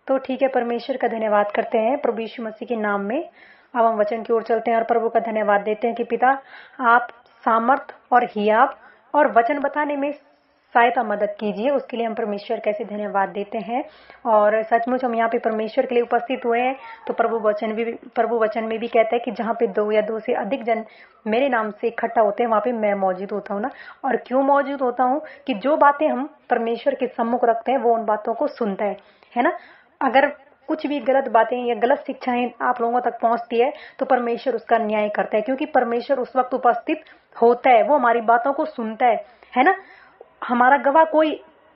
तो ठीक है, परमेश्वर का धन्यवाद करते हैं प्रभु यीशु मसीह के नाम में। अब हम वचन की ओर चलते हैं और प्रभु का धन्यवाद देते हैं कि पिता, आप सामर्थ और हियाव और वचन बताने में सहायता मदद कीजिए। उसके लिए हम परमेश्वर कैसे धन्यवाद देते हैं। और सचमुच हम यहाँ पे परमेश्वर के लिए उपस्थित हुए हैं। तो प्रभु वचन में भी कहता है कि जहाँ पे 2 या 2 से अधिक जन मेरे नाम से इकट्ठा होते हैं, वहाँ पे मैं मौजूद होता हूँ ना। और क्यों मौजूद होता हूँ कि जो बातें हम परमेश्वर के सम्मुख रखते हैं वो उन बातों को सुनता है ना। अगर कुछ भी गलत बातें या गलत शिक्षाएं आप लोगों तक पहुंचती है तो परमेश्वर उसका न्याय करता है, क्योंकि परमेश्वर उस वक्त उपस्थित होता है, वो हमारी बातों को सुनता है ना। हमारा गवाह कोई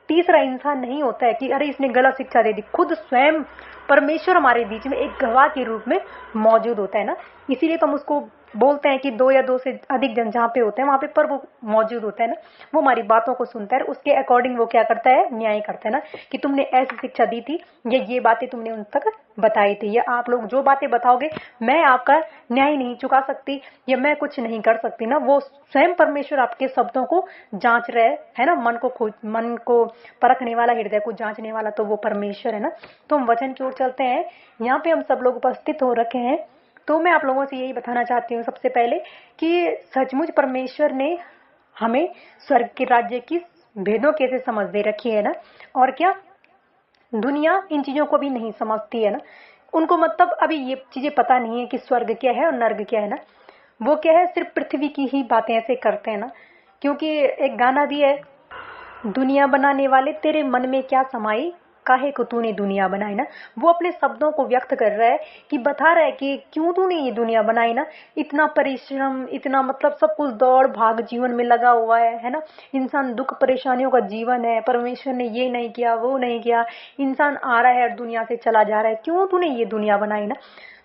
तीसरा इंसान नहीं होता है कि अरे इसने गलत शिक्षा दे दी। खुद स्वयं परमेश्वर हमारे बीच में एक गवाह के रूप में मौजूद होता है ना। इसीलिए तो हम उसको बोलते हैं कि 2 या 2 से अधिक जन जहाँ पे होते हैं वहाँ पे प्रभु मौजूद होता है ना। वो हमारी बातों को सुनता है, उसके अकॉर्डिंग वो क्या करता है, न्याय करता है ना। कि तुमने ऐसी शिक्षा दी थी या ये बातें तुमने उन तक बताई थी, या आप लोग जो बातें बताओगे मैं आपका न्याय नहीं चुका सकती या मैं कुछ नहीं कर सकती ना। वो स्वयं परमेश्वर आपके शब्दों को जांच रहे है ना। मन को परखने वाला, हृदय को जांचने वाला तो वो परमेश्वर है ना। तो हम वचन की ओर चलते हैं। यहाँ पे हम सब लोग उपस्थित हो रखे हैं। तो मैं आप लोगों से यही बताना चाहती हूँ सबसे पहले कि सचमुच परमेश्वर ने हमें स्वर्ग के राज्य की भेदों कैसे समझ दे रखी है ना। और क्या दुनिया इन चीजों को भी नहीं समझती है ना। उनको मतलब अभी ये चीजें पता नहीं है कि स्वर्ग क्या है और नर्क क्या है ना। वो क्या है, सिर्फ पृथ्वी की ही बातें ऐसे करते हैं ना। क्योंकि एक गाना भी है, दुनिया बनाने वाले तेरे मन में क्या समाई, काहे को तूने दुनिया बनाई ना। वो अपने शब्दों को व्यक्त कर रहा है कि बता रहा है कि क्यों तूने ये दुनिया बनाई ना। इतना परिश्रम, इतना मतलब सब कुछ दौड़ भाग जीवन में लगा हुआ है ना। इंसान दुख परेशानियों का जीवन है, परमेश्वर ने ये नहीं किया वो नहीं किया, इंसान आ रहा है और दुनिया से चला जा रहा है, क्यों तूने ये दुनिया बनाई ना।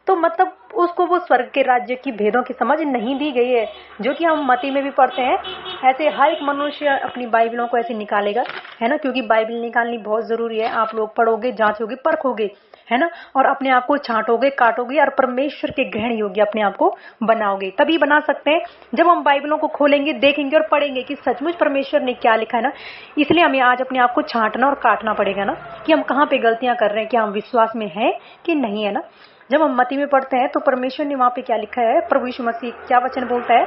तो मतलब उसको वो स्वर्ग के राज्य की भेदों की समझ नहीं दी गई है, जो कि हम मती में भी पढ़ते हैं। ऐसे हर एक मनुष्य अपनी बाइबलों को ऐसे निकालेगा है ना, क्योंकि बाइबल निकालनी बहुत जरूरी है। आप लोग पढ़ोगे, जांचोगे, परखोगे है ना, और अपने आप को छांटोगे, काटोगे और परमेश्वर के ग्रहण योग्य अपने आप को बनाओगे। तभी बना सकते हैं जब हम बाइबलों को खोलेंगे, देखेंगे और पढ़ेंगे कि सचमुच परमेश्वर ने क्या लिखा है ना। इसलिए हमें आज अपने आप को छांटना और काटना पड़ेगा ना, कि हम कहाँ पे गलतियां कर रहे हैं, क्या हम विश्वास में हैं कि नहीं है ना। जब हम मती में पढ़ते हैं तो परमेश्वर ने वहां पे क्या लिखा है, प्रभु यीशु मसीह क्या वचन बोलता है,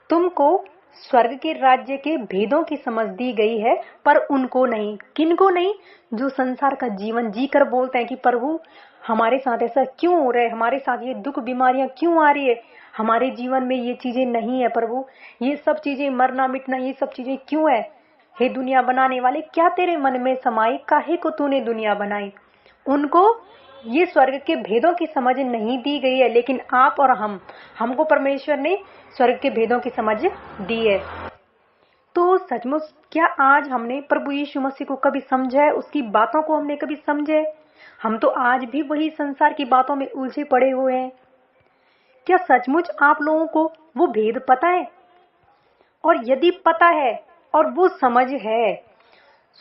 तुमको स्वर्ग के राज्य के भेदों की समझ दी गई है पर उनको नहीं। किनको नहीं? जो संसार का जीवन जीकर बोलते हैं कि प्रभु हमारे साथ ऐसा क्यों हो रहा है, हमारे साथ ये दुख बीमारियां क्यों आ रही है, हमारे जीवन में ये चीजें नहीं है प्रभु, ये सब चीजें मरना मिटना ये सब चीजें क्यों है। हे दुनिया बनाने वाले, क्या तेरे मन में समाई, काहे को तूने दुनिया बनाई। उनको ये स्वर्ग के भेदों की समझ नहीं दी गई है, लेकिन आप और हमको परमेश्वर ने स्वर्ग के भेदों की समझ दी है। तो सचमुच क्या आज हमने प्रभु यीशु मसीह को कभी समझा है, उसकी बातों को हमने कभी समझा है? हम तो आज भी वही संसार की बातों में उलझे पड़े हुए हैं। क्या सचमुच आप लोगों को वो भेद पता है? और यदि पता है और वो समझ है,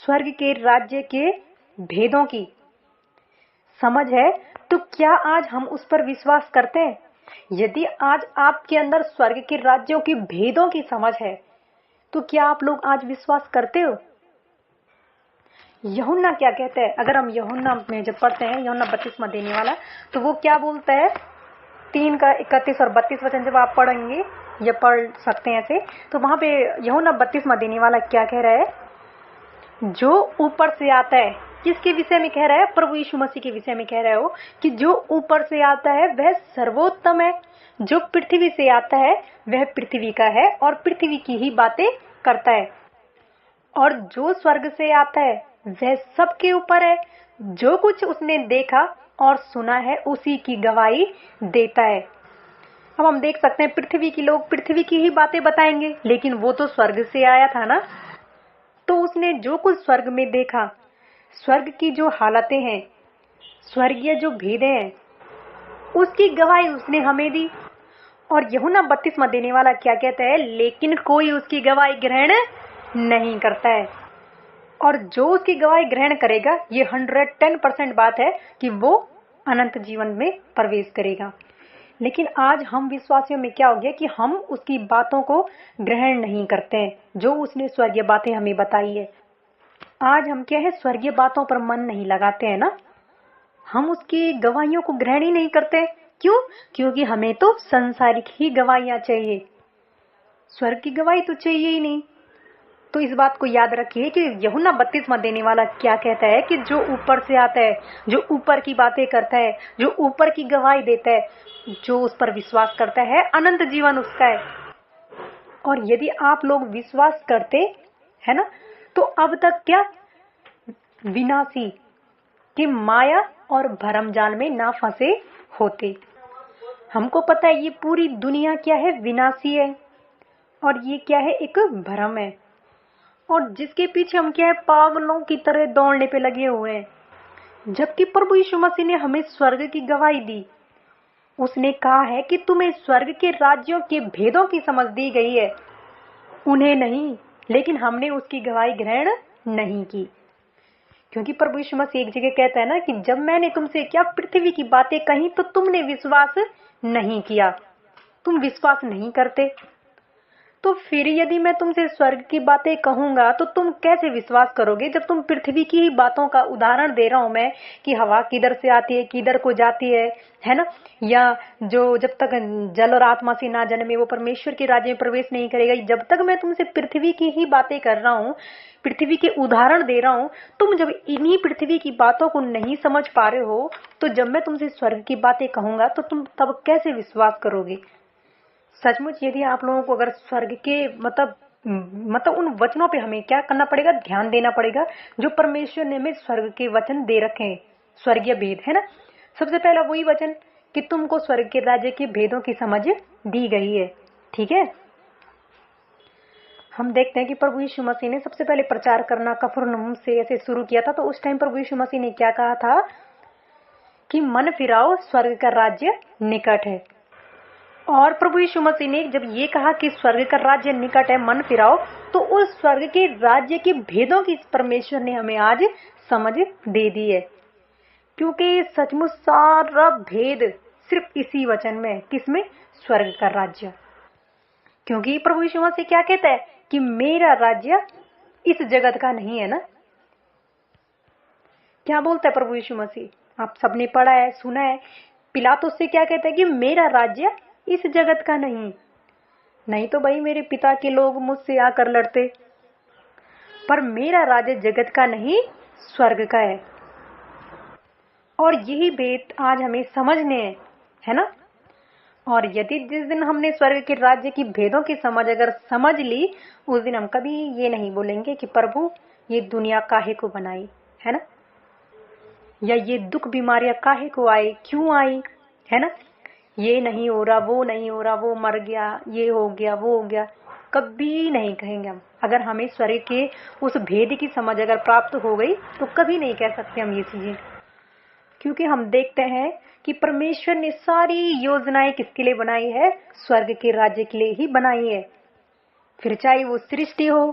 स्वर्ग के राज्य के भेदों की समझ है, तो क्या आज हम उस पर विश्वास करते हैं? यदि आज आपके अंदर स्वर्ग के राज्यों की भेदों की समझ है तो क्या आप लोग आज विश्वास करते हो? यूहन्ना क्या कहते हैं? अगर हम यूहन्ना में जब पढ़ते हैं, यूहन्ना बपतिस्मा देने वाला, तो वो क्या बोलता है, 3 का 31 और 32 वचन जब आप पढ़ेंगे या पढ़ सकते हैं ऐसे, तो वहां पे यूहन्ना बपतिस्मा देने वाला क्या कह रहा है, जो ऊपर से आता है। किसके विषय में कह रहा है? प्रभु यीशु मसीह के विषय में कह रहा हो कि जो ऊपर से आता है वह सर्वोत्तम है, जो पृथ्वी से आता है वह पृथ्वी का है और पृथ्वी की ही बातें करता है, और जो स्वर्ग से आता है वह सबके ऊपर है, जो कुछ उसने देखा और सुना है उसी की गवाही देता है। अब हम देख सकते हैं पृथ्वी के लोग पृथ्वी की ही बातें बताएंगे, लेकिन वो तो स्वर्ग से आया था ना। तो उसने जो कुछ स्वर्ग में देखा, स्वर्ग की जो हालतें हैं, स्वर्गीय जो भेदें हैं, उसकी गवाही उसने हमें दी। और यूहन्ना बपतिस्मा देने वाला क्या कहता है, लेकिन कोई उसकी गवाही ग्रहण नहीं करता है। और जो उसकी गवाही ग्रहण करेगा, ये 110% बात है कि वो अनंत जीवन में प्रवेश करेगा। लेकिन आज हम विश्वासियों में क्या हो गया कि हम उसकी बातों को ग्रहण नहीं करते हैं, जो उसने स्वर्गीय बातें हमें बताई है। आज हम क्या है, स्वर्गीय बातों पर मन नहीं लगाते हैं ना, हम उसकी गवाहियों को ग्रहण ही नहीं करते। क्यों? क्योंकि हमें तो संसारिक ही गवाहियां चाहिए, स्वर्ग की गवाही तो चाहिए ही नहीं। तो इस बात को याद रखिए कि यूहन्ना बपतिस्मा देने वाला क्या कहता है कि जो ऊपर से आता है, जो ऊपर की बातें करता है, जो ऊपर की गवाही देता है, जो उस पर विश्वास करता है, अनंत जीवन उसका है। और यदि आप लोग विश्वास करते है ना, तो अब तक क्या विनाशी कि माया और भरम जाल में ना फंसे होते। हमको पता है ये पूरी दुनिया क्या है, विनाशी है, और ये क्या है, एक भ्रम है, और जिसके पीछे हम क्या है, पागलों की तरह दौड़ने पे लगे हुए हैं। जबकि प्रभु यीशु मसीह ने हमें स्वर्ग की गवाही दी। उसने कहा है कि तुम्हें स्वर्ग के राज्यों के भेदों की समझ दी गई है, उन्हें नहीं। लेकिन हमने उसकी गवाही ग्रहण नहीं की, क्योंकि प्रभु यीशु मसीह एक जगह कहता है ना कि जब मैंने तुमसे क्या पृथ्वी की बातें कही तो तुमने विश्वास नहीं किया, तुम विश्वास नहीं करते। तो फिर यदि मैं तुमसे स्वर्ग की बातें कहूंगा तो तुम कैसे विश्वास करोगे, जब तुम पृथ्वी की ही बातों का उदाहरण दे रहा हूं मैं कि हवा किधर से आती है, किधर को जाती है ना, या जो जब तक जल और आत्मा से ना जन्मे वो परमेश्वर के राज्य में प्रवेश नहीं करेगा। जब तक मैं तुमसे पृथ्वी की ही बातें कर रहा हूँ, पृथ्वी के उदाहरण दे रहा हूँ, तुम जब इन्हीं पृथ्वी की बातों को नहीं समझ पा रहे हो, तो जब मैं तुमसे स्वर्ग की बातें कहूंगा तो तुम तब कैसे विश्वास करोगे। सचमुच यदि आप लोगों को अगर स्वर्ग के मतलब उन वचनों पे हमें क्या करना पड़ेगा, ध्यान देना पड़ेगा जो परमेश्वर ने हमें स्वर्ग के वचन दे रखे हैं, स्वर्गीय भेद है ना। सबसे पहला वही वचन कि तुमको स्वर्ग के राज्य के भेदों की समझ दी गई है। ठीक है, हम देखते हैं कि प्रभु यीशु मसीह ने सबसे पहले प्रचार करना कफरनहूम से ऐसे शुरू किया था। तो उस टाइम प्रभु यीशु मसीह ने क्या कहा था कि मन फिराओ, स्वर्ग का राज्य निकट है। और प्रभु यीशु मसीह ने जब ये कहा कि स्वर्ग का राज्य निकट है, मन फिराओ, तो उस स्वर्ग के राज्य के भेदों की परमेश्वर ने हमें आज समझ दे दी है। क्योंकि सचमुच सारा भेद सिर्फ इसी वचन में, किसमें, स्वर्ग का राज्य। क्योंकि प्रभु यीशु मसीह क्या कहता है कि मेरा राज्य इस जगत का नहीं है ना। क्या बोलता है प्रभु यीशु मसीह, आप सबने पढ़ा है, सुना है। पिलातुस से क्या कहता है कि मेरा राज्य इस जगत का नहीं तो भाई मेरे पिता के लोग मुझसे आकर लड़ते, पर मेरा राज्य जगत का नहीं, स्वर्ग का है। और यही भेद आज हमें समझने हैं, है ना। और यदि जिस दिन हमने स्वर्ग के राज्य की भेदों की समझ अगर समझ ली, उस दिन हम कभी ये नहीं बोलेंगे कि प्रभु ये दुनिया काहे को बनाई, है ना, या ये दुख बीमारियां काहे को आई, क्यों आई, है ना, ये नहीं हो रहा, वो नहीं हो रहा, वो मर गया, ये हो गया, वो हो गया, कभी नहीं कहेंगे हम। अगर हमें स्वर्ग के उस भेद की समझ अगर प्राप्त हो गई तो कभी नहीं कह सकते हम ये चीजें। क्योंकि हम देखते हैं कि परमेश्वर ने सारी योजनाएं किसके लिए बनाई है, स्वर्ग के राज्य के लिए ही बनाई है। फिर चाहे वो सृष्टि हो,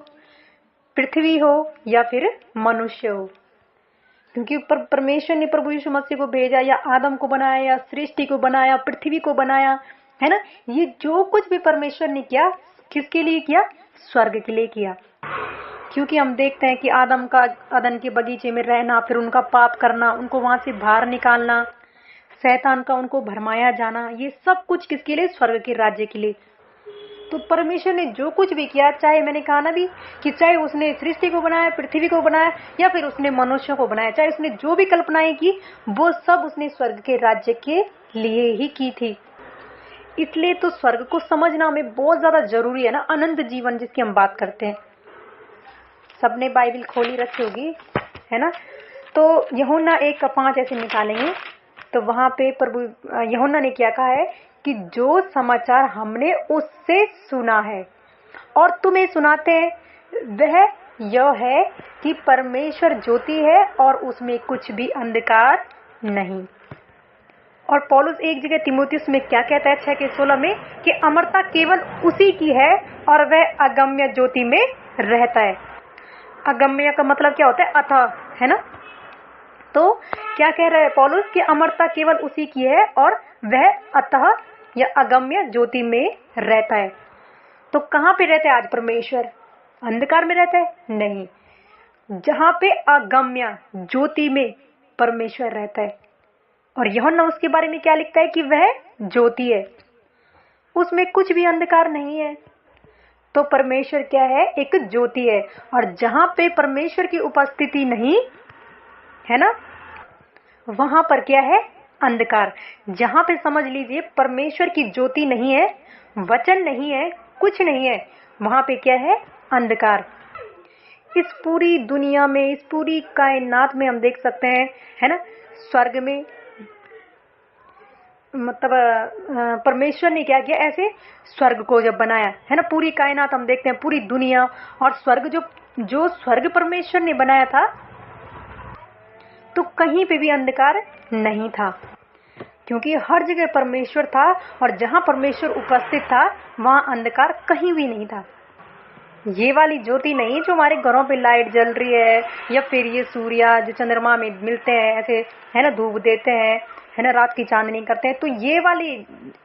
पृथ्वी हो, या फिर मनुष्य हो। क्योंकि परमेश्वर ने प्रभु यीशु मसीह को भेजा, या आदम को बनाया, या सृष्टि को बनाया, पृथ्वी को बनाया, है ना। ये जो कुछ भी परमेश्वर ने किया, किसके लिए किया, स्वर्ग के लिए किया। क्योंकि हम देखते हैं कि अदन के बगीचे में रहना, फिर उनका पाप करना, उनको वहां से बाहर निकालना, शैतान का उनको भरमाया जाना, ये सब कुछ किसके लिए, स्वर्ग के राज्य के लिए। तो परमेश्वर ने जो कुछ भी किया, चाहे मैंने कहा ना भी कि चाहे उसने सृष्टि को बनाया, पृथ्वी को बनाया, या फिर उसने मनुष्य को बनाया, चाहे उसने जो भी कल्पनाएं की, वो सब उसने स्वर्ग के राज्य के लिए ही की थी। इसलिए तो स्वर्ग को समझना हमें बहुत ज्यादा जरूरी है ना, अनंत जीवन जिसकी हम बात करते हैं। सबने बाइबल खोली रखी होगी, है ना। तो यूहन्ना 1:5 ऐसे निकालेंगे तो वहां पे प्रभु यूहन्ना ने क्या कहा है कि जो समाचार हमने उससे सुना है और तुम्हें सुनाते हैं, वह यह है कि परमेश्वर ज्योति है और उसमें कुछ भी अंधकार नहीं। और पौलुस एक जगह तीमुथियुस में क्या कहता है 6:16 में कि अमरता केवल उसी की है और वह अगम्य ज्योति में रहता है। अगम्य का मतलब क्या होता है, अथाह, है ना। तो क्या कह रहा है पौलुस कि अमरता केवल उसी की है और वह अतः या अगम्य ज्योति में रहता है। तो कहाँ पे रहता है आज परमेश्वर, अंधकार में रहता है? नहीं, जहां पे अगम्य ज्योति में परमेश्वर रहता है। और यूहन्ना उसके बारे में क्या लिखता है कि वह ज्योति है, उसमें कुछ भी अंधकार नहीं है। तो परमेश्वर क्या है? एक ज्योति है। और जहां पे परमेश्वर की उपस्थिति नहीं है ना, वहां पर क्या है? अंधकार। जहां पे समझ लीजिए परमेश्वर की ज्योति नहीं है, वचन नहीं है, कुछ नहीं है, वहां पे क्या है? अंधकार। इस पूरी दुनिया में, इस पूरी कायनात में हम देख सकते हैं, है ना, स्वर्ग में मतलब परमेश्वर ने क्या किया? ऐसे स्वर्ग को जब बनाया है ना, पूरी कायनात हम देखते हैं, पूरी दुनिया और स्वर्ग, जो स्वर्ग परमेश्वर ने बनाया था, तो कहीं पे भी अंधकार नहीं था, क्योंकि हर जगह परमेश्वर था। और जहां परमेश्वर उपस्थित था वहां अंधकार कहीं भी नहीं था। ये वाली ज्योति नहीं जो हमारे घरों पे लाइट जल रही है, या फिर ये सूर्य जो चंद्रमा में मिलते हैं ऐसे, है ना, धूप देते हैं, है ना, रात की चांदनी करते हैं, तो ये वाली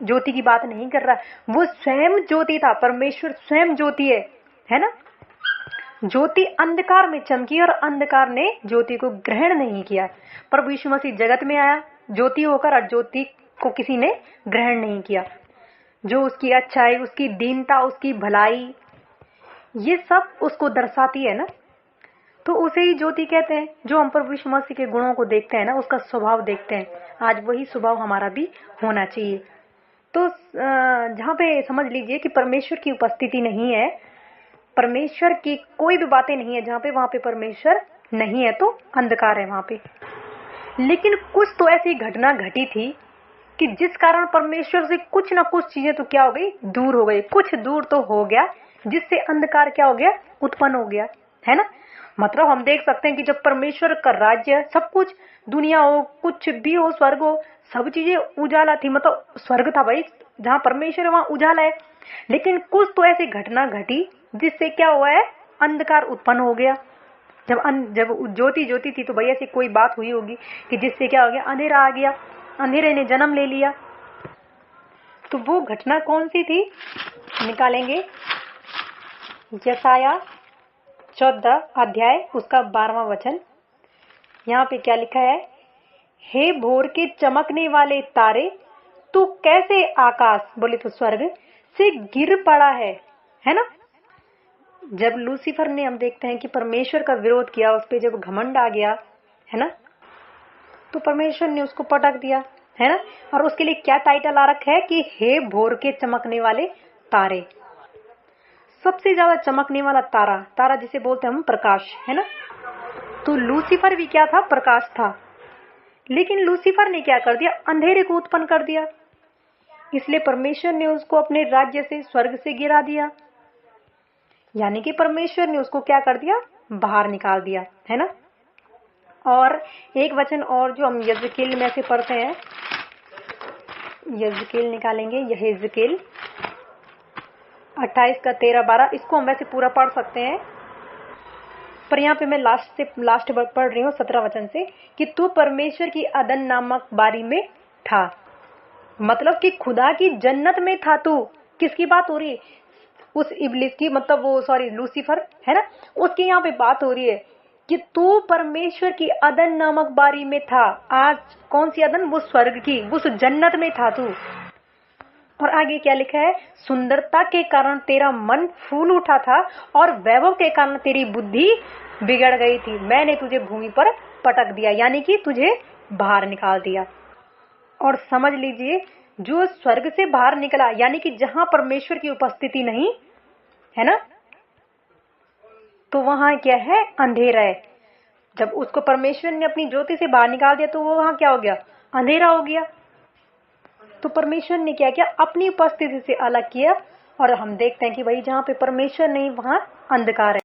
ज्योति की बात नहीं कर रहा। वो स्वयं ज्योति था, परमेश्वर स्वयं ज्योति है ना। ज्योति अंधकार में चमकी और अंधकार ने ज्योति को ग्रहण नहीं किया। प्रभु यीशु मसीह जगत में आया ज्योति होकर, और ज्योति को किसी ने ग्रहण नहीं किया। जो उसकी अच्छाई, उसकी दीनता, उसकी भलाई, ये सब उसको दर्शाती है ना, तो उसे ही ज्योति कहते हैं। जो हम प्रभु यीशु मसीह के गुणों को देखते हैं ना, उसका स्वभाव देखते हैं, आज वही स्वभाव हमारा भी होना चाहिए। तो जहाँ पे समझ लीजिए कि परमेश्वर की उपस्थिति नहीं है, परमेश्वर की कोई भी बातें नहीं है, जहाँ पे वहाँ पे परमेश्वर नहीं है, तो अंधकार है वहाँ पे। लेकिन कुछ तो ऐसी घटना घटी थी कि जिस कारण परमेश्वर से कुछ ना कुछ चीजें तो क्या हो गई? दूर हो गई। कुछ दूर तो हो गया, जिससे अंधकार क्या हो गया? उत्पन्न हो गया, है ना। मतलब हम देख सकते हैं कि जब परमेश्वर का राज्य, सब कुछ, दुनिया हो, कुछ भी हो, स्वर्ग हो, सब चीजें उजाला थी। मतलब स्वर्ग था भाई, जहाँ परमेश्वर है वहाँ उजाला है। लेकिन कुछ तो ऐसी घटना घटी जिससे क्या हुआ है? अंधकार उत्पन्न हो गया। जब ज्योति ज्योति थी तो भैया ऐसी कोई बात हुई होगी कि जिससे क्या हो गया? अंधेरा आ गया, अंधेरे ने जन्म ले लिया। तो वो घटना कौन सी थी? निकालेंगे यशायाह 14 अध्याय उसका 12वां वचन। यहाँ पे क्या लिखा है? हे भोर के चमकने वाले तारे, तू कैसे आकाश, बोले तो स्वर्ग से गिर पड़ा है ना। जब लूसीफर ने, हम देखते हैं कि परमेश्वर का विरोध किया, उस पर जब घमंड आ गया, है ना, तो परमेश्वर ने उसको पटक दिया, है ना। और उसके लिए क्या टाइटल आ रखा है कि हे भोर के चमकने वाले तारे। सबसे ज्यादा चमकने वाला तारा जिसे बोलते हैं हम प्रकाश, है ना। तो लूसीफर भी क्या था? प्रकाश था। लेकिन लूसीफर ने क्या कर दिया? अंधेरे को उत्पन्न कर दिया। इसलिए परमेश्वर ने उसको अपने राज्य से, स्वर्ग से गिरा दिया। यानी कि परमेश्वर ने उसको क्या कर दिया? बाहर निकाल दिया, है ना। और एक वचन और जो हम यहेजकेल में से पढ़ते हैं, यहेजकेल निकालेंगे, यहेजकेल 28 का 13-12, इसको हम वैसे पूरा पढ़ सकते हैं, पर यहाँ पे मैं लास्ट पढ़ रही हूँ 17 वचन से, कि तू परमेश्वर की अदन नामक बारी में था। मतलब कि खुदा की जन्नत में था तू। किसकी बात हो रही है? उस इब्लिस की, मतलब वो सॉरी लूसीफर, है ना, उसकी यहाँ पे बात हो रही है कि तू परमेश्वर की अदन नामक बारी में था। आज कौन सी अदन? वो स्वर्ग की, उस जन्नत में था तू। और आगे क्या लिखा है? सुंदरता के कारण तेरा मन फूल उठा था और वैभव के कारण तेरी बुद्धि बिगड़ गई थी। मैंने तुझे भूमि पर पटक दिया, यानी कि तुझे बाहर निकाल दिया। और समझ लीजिए, जो स्वर्ग से बाहर निकला, यानी कि जहां परमेश्वर की उपस्थिति नहीं है ना, तो वहां क्या है? अंधेरा है। जब उसको परमेश्वर ने अपनी ज्योति से बाहर निकाल दिया तो वो वहां क्या हो गया? अंधेरा हो गया। तो परमेश्वर ने क्या किया? अपनी उपस्थिति से अलग किया। और हम देखते हैं कि भाई जहाँ पे परमेश्वर नहीं वहां अंधकार है।